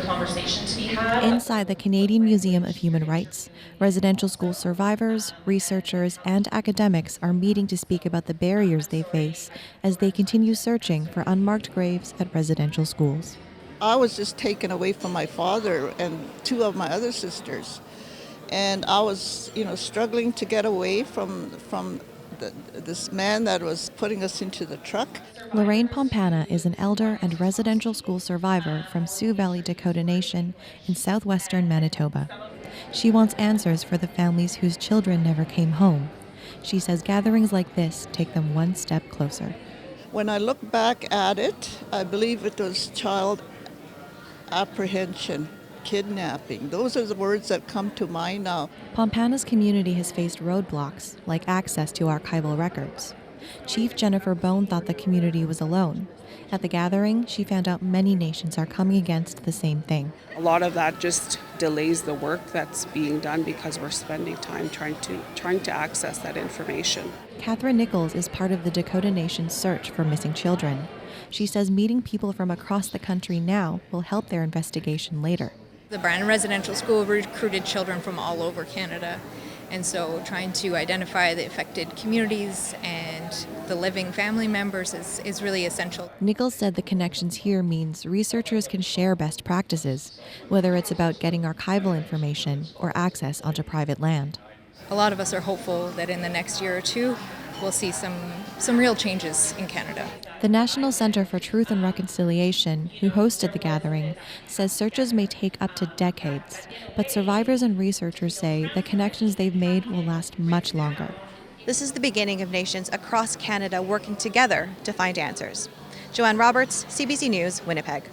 conversation to be had. Inside the Canadian Museum of Human Rights, residential school survivors, researchers, and academics are meeting to speak about the barriers they face as they continue searching for unmarked graves at residential schools. I was just taken away from my father and two of my other sisters. And I was, struggling to get away from this man that was putting us into the truck. Lorraine Pompana is an elder and residential school survivor from Sioux Valley Dakota Nation in southwestern Manitoba. She wants answers for the families whose children never came home. She says gatherings like this take them one step closer. When I look back at it, I believe it was child apprehension, kidnapping. Those are the words that come to mind now. Pompana's community has faced roadblocks, like access to archival records. Chief Jennifer Bone thought the community was alone. At the gathering, she found out many nations are coming against the same thing. A lot of that just delays the work that's being done because we're spending time trying to access that information. Catherine Nichols is part of the Dakota Nation's search for missing children. She says meeting people from across the country now will help their investigation later. The Brandon Residential School recruited children from all over Canada, and so trying to identify the affected communities and the living family members is really essential. Nichols said the connections here means researchers can share best practices, whether it's about getting archival information or access onto private land. A lot of us are hopeful that in the next year or two, we'll see some real changes in Canada. The National Centre for Truth and Reconciliation, who hosted the gathering, says searches may take up to decades, but survivors and researchers say the connections they've made will last much longer. This is the beginning of nations across Canada working together to find answers. Joanne Roberts, CBC News, Winnipeg.